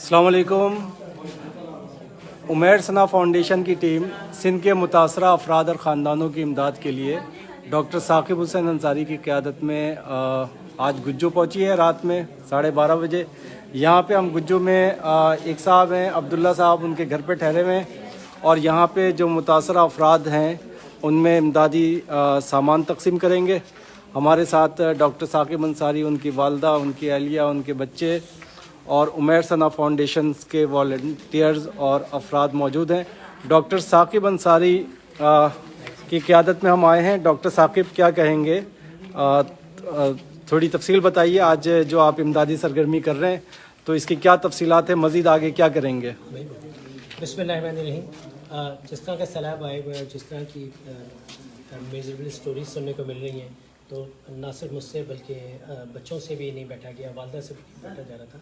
अस्सलाम वालेकुम। उमैर सना फाउंडेशन की टीम सिंध के मुतासरा अफराद और ख़ानदानों की इमदाद के लिए डॉक्टर साकिब हुसैन अंसारी की क़यादत में आज गुज्जू पहुंची है रात में 12:30 बजे। यहाँ पे हम गुज्जू में एक साहब हैं अब्दुल्ला साहब, उनके घर पे ठहरे हुए हैं और यहाँ पे जो मुतासरा अफराद हैं उनमें इमदादी सामान तकसीम करेंगे। हमारे साथ डॉक्टर साकिब अंसारी, उनकी वालदा, उनकी अहलिया, उनके बच्चे और उमैर सना फाउंडेशन के वॉलंटियर्स और अफराद मौजूद हैं। डॉक्टर साकिब अंसारी की क़यादत में हम आए हैं। डॉक्टर साकिब क्या कहेंगे, थोड़ी तफसील बताइए। आज जो आप इमदादी सरगर्मी कर रहे हैं तो इसकी क्या तफसीलात है, मज़ीद आगे क्या करेंगे? बिस्मिल्लाहिर्रहमानिर्रहीम। जिस तरह का सैलाब आए हुए और जिस तरह की मेजरेबल स्टोरीज सुनने को मिल रही हैं, तो ना सिर्फ मुझसे बल्कि बच्चों से भी नहीं बैठा गया, वालदा से भी नहीं बैठा जा रहा था।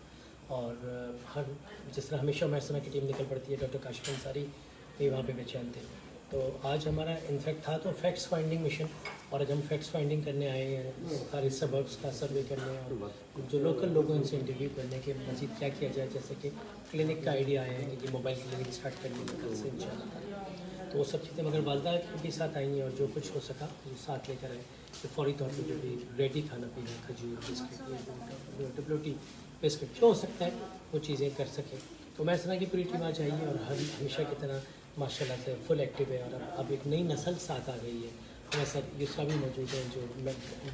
और हर जिस तरह हमेशा उमैर सना की टीम निकल पड़ती है, डॉक्टर काशिफ अंसारी भी वहाँ पे बेचैन थे। तो आज हमारा इनफैक्ट था तो फैक्ट्स फाइंडिंग मिशन, और आज हम फैक्ट्स फाइंडिंग करने आए हैं, सारे सबर्ब्स का सर्वे करने और जो लोकल लोगों उनसे इंटरव्यू करने के मज़ीद क्या किया जाए। जैसे कि क्लिनिक का आइडिया आया है कि मोबाइल क्लिनिक स्टार्ट करने का कल से इंशाल्लाह। तो वो सब चीज़ें मगर वालदा भी साथ आई हैं और जो कुछ हो सका वो साथ लेकर आए। तो फौरी तौर पर जो भी रेडी खाना पीना, खजूर, बिस्किट, डब्लोटी, बिस्किट जो हो सकता है वो चीज़ें कर सकें। तो मैं सना की पूरी टीम आ जाइए और हमेशा की तरह माशाल्लाह से फुल एक्टिव है। और अब एक नई नस्ल साथ आ गई है। हमारे साथ युसरा भी मौजूद है जो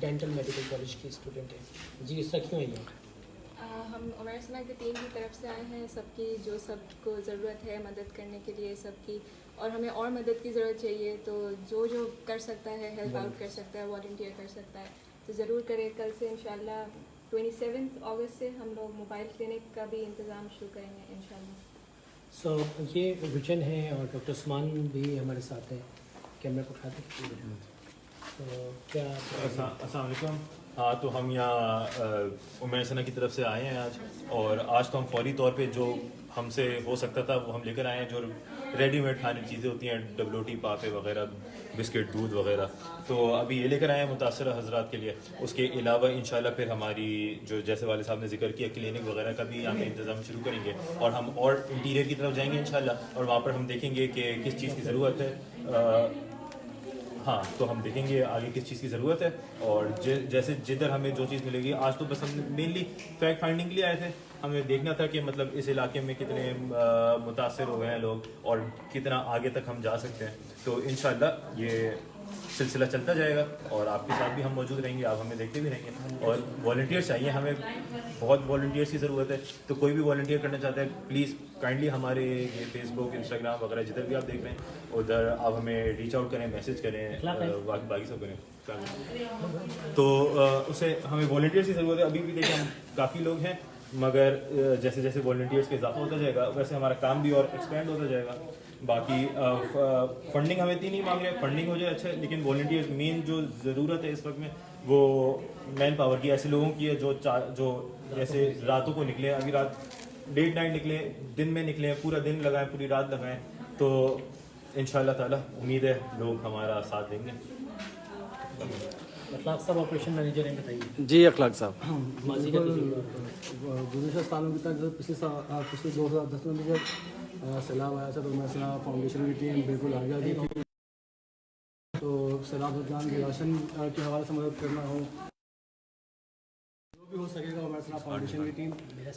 डेंटल मेडिकल कॉलेज की स्टूडेंट है। जी युसरा, क्यों आई हैं? हम उमैर सना की टीम की तरफ से आए हैं, सबकी जो सबको ज़रूरत है मदद करने के लिए सबकी, और हमें और मदद की ज़रूरत चाहिए। तो जो जो कर सकता है, हेल्प आउट कर सकता है, वॉलंटियर कर सकता है तो ज़रूर करें। कल से इंशाल्लाह 27 अगस्त से हम लोग मोबाइल क्लिनिक का भी इंतज़ाम शुरू करेंगे इंशाल्लाह। ये विजन है और डॉक्टर उस्मान भी हमारे साथ हैं। कैमरा पकड़ा दें। तो क्या अस्सलाम वालेकुम। हाँ, तो हम यहाँ उमैर सना की तरफ से आए हैं आज, और आज तो हम फौरी तौर पे जो हमसे हो सकता था वो हम लेकर आए हैं। जो रेडीमेड खाने की चीज़ें होती हैं, डब्लोटी, पापे वगैरह, बिस्किट, दूध वगैरह, तो अभी ये लेकर आए हैं मुतासरा हजरात के लिए। उसके अलावा इंशाल्लाह फिर हमारी जो जैसे वाले साहब ने जिक्र किया क्लिनिक वगैरह का भी यहाँ पे इंतज़ाम शुरू करेंगे, और हम और इंटीरियर की तरफ जाएंगे इंशाल्लाह, और वहाँ पर हम देखेंगे कि किस चीज़ की ज़रूरत है। हाँ, तो हम देखेंगे आगे किस चीज़ की ज़रूरत है, और जैसे जिधर हमें जो चीज़ मिलेगी। आज तो बस हम मेनली फैक्ट फाइंडिंग के लिए आए थे। हमें देखना था कि मतलब इस इलाके में कितने मुतासर हो गए हैं लोग और कितना आगे तक हम जा सकते हैं। तो इंशाल्लाह ये सिलसिला चलता जाएगा और आपके साथ भी हम मौजूद रहेंगे, आप हमें देखते भी रहेंगे। और वॉलंटियर्स चाहिए, हमें बहुत वॉलंटियर्स की ज़रूरत है। तो कोई भी वॉलंटियर करना चाहता है प्लीज़ काइंडली हमारे ये फेसबुक, इंस्टाग्राम वगैरह जिधर भी आप देख रहे हैं उधर आप हमें रीच आउट करें, मैसेज करें, बाकी सब करें। तो उसे हमें वॉलंटियर्स की ज़रूरत है। अभी भी देखिए हम काफ़ी लोग हैं, मगर जैसे जैसे वॉलंटियर्स का इजाफा होता जाएगा वैसे हमारा काम भी और एक्सपेंड होता जाएगा। बाकी फंडिंग हम इतनी नहीं मांग रहे, फंडिंग हो जाए अच्छा है, लेकिन वॉलंटियर्स मेन जो ज़रूरत है इस वक्त में वो मैन पावर की, ऐसे लोगों की है जो जैसे रातों को निकले, अभी रात डेट नाइट निकले, दिन में निकले, पूरा दिन लगाएं, पूरी रात लगाएं। तो इंशाल्लाह ताला उम्मीद है लोग हमारा साथ देंगे। अखलाक साहब ऑपरेशन मैनेजर हैं, बताइए। जी अखलाक साहब। गुज़श्ता सालों की तरह पिछले 2010 में जब सैलाब आया था तो उमैर सना फाउंडेशन की टीम बिल्कुल आगे आ गई थी। तो सैलाब दौरान के राशन के हवाले से मदद करना हो, जो भी हो सकेगा उमैर सना फाउंडेशन की टीम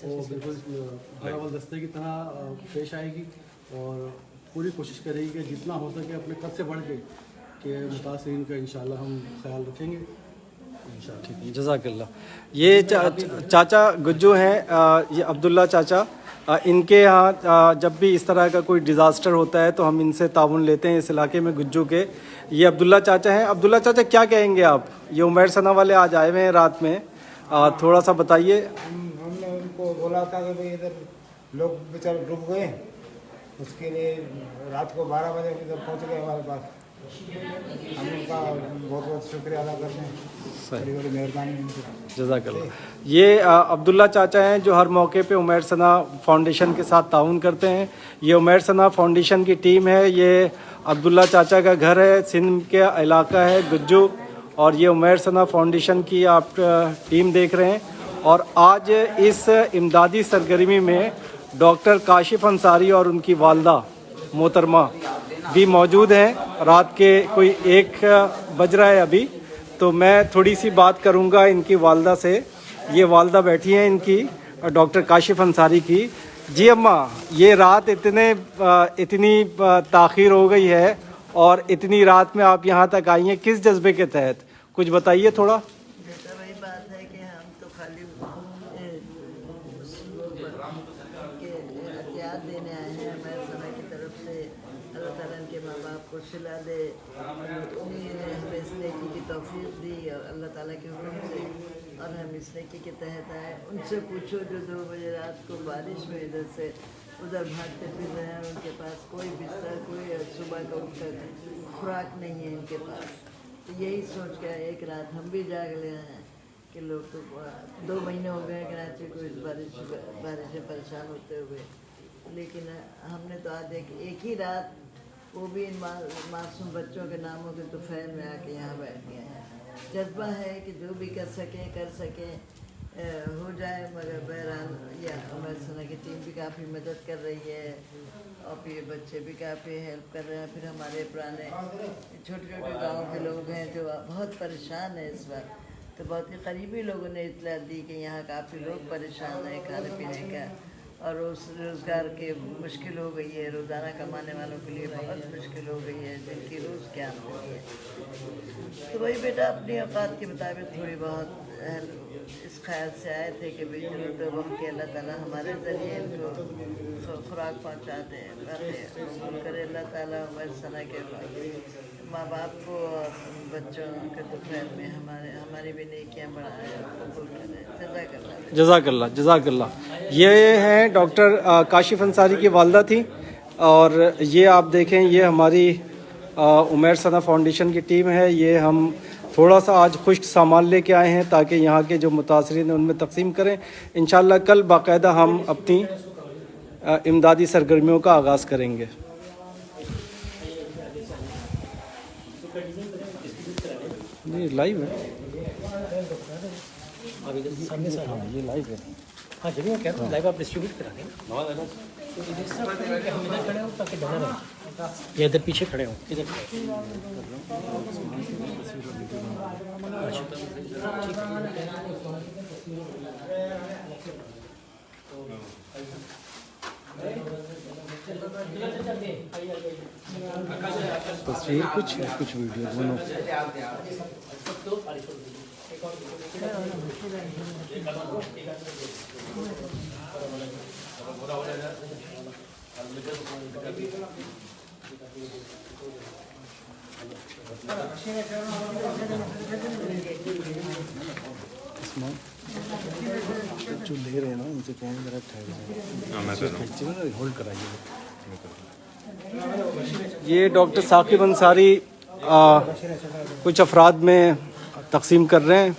वो बिल्कुल बराबर दस्ते की तरह पेश आएगी और पूरी कोशिश करेगी कि जितना हो सके अपने कद से बढ़ के कि मुतासिरीन का इंशाल्लाह हम ख्याल रखेंगे इंशाल्लाह। ठीक है, जज़ाकल्लाह। ये चाचा गुज्जू हैं, ये अब्दुल्ला चाचा। इनके यहाँ जब भी इस तरह का कोई डिज़ास्टर होता है तो हम इनसे ताउन लेते हैं इस इलाके में गुज्जू के। ये अब्दुल्ला चाचा हैं। अब्दुल्ला चाचा क्या कहेंगे आप? ये उमैर सना वाले आज आए हुए हैं रात में, थोड़ा सा बताइए। हमने उनको बोला था कि भाई इधर लोग बेचारे डूब गए, उसके लिए रात को 12 बजे इधर पहुँच गए हमारे पास। हम उनका बहुत बहुत शुक्रिया अदा करते हैं, बड़ी बड़ी मेहरबानी उनकी। जज़ाकल्लाह। ये अब्दुल्ला चाचा हैं जो हर मौके पे उमैर सना फाउंडेशन के साथ ताउन करते हैं। ये उमैर सना फाउंडेशन की टीम है। ये अब्दुल्ला चाचा का घर है, सिंध के इलाका है गुज्जू, और ये उमैर सना फाउंडेशन की आप टीम देख रहे हैं। और आज इस इमदादी सरगर्मी में डॉक्टर काशिफ अंसारी और उनकी वालदा मोहतरमा भी मौजूद हैं। रात के कोई 1 बज रहा है अभी, तो मैं थोड़ी सी बात करूंगा इनकी वालदा से। ये वालदा बैठी हैं इनकी, डॉक्टर काशिफ अंसारी की। जी अम्मा, ये रात इतनी ताख़ीर हो गई है और इतनी रात में आप यहाँ तक आई हैं, किस जज्बे के तहत, कुछ बताइए थोड़ा। बेटा वही बात है कि हम तो खाली के एहतियात देने आए हैं। हमारे समय की तरफ से अल्लाह ताला के माँ बाप को सिला दे, उन्हीं ने हमें इस नेकी की तौफीक दी और अल्लाह ताला के हुक्म से, और हम इस नेकी के तहत आए। उनसे पूछो जो 2 बजे रात को बारिश में इधर से उधर भागते फिर रहे हैं, उनके पास कोई बिस्तर, कोई सुबह का उठकर खुराक नहीं है उनके पास। तो यही सोच के एक रात हम भी जाग ले हैं कि लोग तो 2 महीने हो गए कराची को इस बारिश से परेशान होते हुए, लेकिन हमने तो आज एक ही रात, वो भी इन मासूम बच्चों के नामों के दोपहर में आके यहाँ बैठ गए हैं। जज्बा है कि जो भी कर सके हो जाए, मगर बहरहाल या हमारे सना की टीम भी काफ़ी मदद कर रही है और फिर बच्चे भी काफ़ी हेल्प कर रहे हैं। फिर हमारे पुराने छोटे छोटे गाँव के लोग हैं जो बहुत परेशान हैं इस वक्त, तो बहुत ही करीबी लोगों ने इत्तला दी कि यहाँ काफ़ी लोग परेशान हैं खाने पीने का, और रोज़गार के मुश्किल हो गई है। रोज़ाना कमाने वालों के लिए बहुत मुश्किल हो गई है, जिनकी रोज़ क्या आमदनी है। तो वही बेटा अपनी औकात के मुताबिक थोड़ी बहुत इस ख्याल से आए थे कि भाई चलो तो हम के अल्लाह ताला हमारे ज़रिए इनको खुराक पहुँचाते हैं, करे अल्लाह ताला हमारे सना के माँ बाप को और बच्चों के दोपहर में हमारी भी नेकियाँ बढ़ाएं और कबूल करें। जज़ाकल्लाह। ये हैं डॉक्टर काशिफ अंसारी की वालदा थी, और ये आप देखें, ये हमारी उमैर सना फाउंडेशन की टीम है। ये हम थोड़ा सा आज खुश्क सामान लेके आए हैं ताकि यहाँ के जो मुतासरीन हैं उनमें तकसीम करें। इंशाअल्लाह कल बाकायदा हम अपनी इमदादी सरगर्मियों का आगाज़ करेंगे। ये लाइव है, सामने से हाँ ये लाइव है। हाँ जब मैं कह रहा हूँ लाइव आप डिस्ट्रीब्यूट करा दें, तो इधर से हम इधर खड़े हो ताकि बना रहे, या इधर पीछे खड़े हो, इधर तस्वीर कुछ वीडियो दोनों। जो ले रहे हैं ना उनसे कहें जरा ठहर जाए, होल्ड कराइए। ये डॉक्टर साकिब अंसारी कुछ अफराद में तकसीम कर रहे हैं।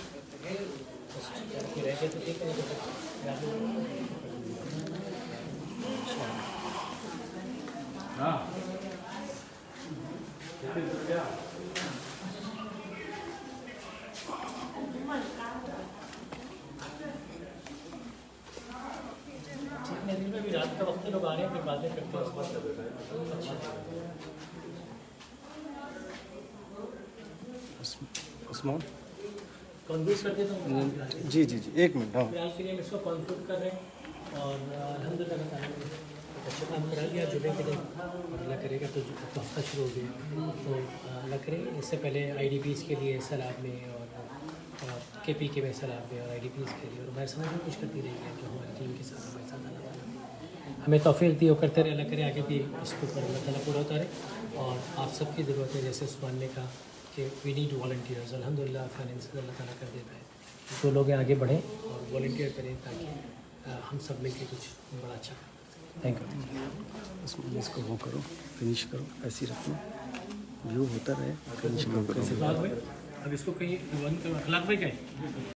रात का वक्त लोग आ रहे हैं, फिर बातें करते हैं। उस्मान कॉन्फ्यूज कर देता हूँ। जी, एक मिनट। हाँ फिलहाल के लिए हम इसको कॉन्फ्यूज कर रहे हैं, और अल्हम्दुलिल्लाह ताला ने अच्छा काम करा लिया जुमे के दिन, और अल्लाह करेगा तो हफ्ता शुरू हो गया, तो अल्लाह करे। इससे पहले IDPs के लिए सैलाब में, और KPK में सैलाब में, और IDPs के लिए, और हमारे समझ में कुछ करती रही है जो हमारी टीम के साथ हमारे साथ हमें तौफीक दी, वो करते रहे। अल्लाह करे आगे भी इसको अल्लाह ताला पूरा उतारे। और आप सबकी ज़रूरत है, जैसे उस्मान ने कहा कि वी नीड वॉलंटियर्स, अल्हम्दुलिल्लाह फाइनेंस अल्लाह ताला कर देता है, तो लोग आगे बढ़ें और वॉलंटियर करें ताकि हम सब मिलकर कुछ बड़ा अच्छा करें। Thank you. इसको वो करो, फिनिश करो, ऐसे ही रखो, व्यू होता रहे, फिनिश करो। अब इसको कहीं अखलाक भाई कहें।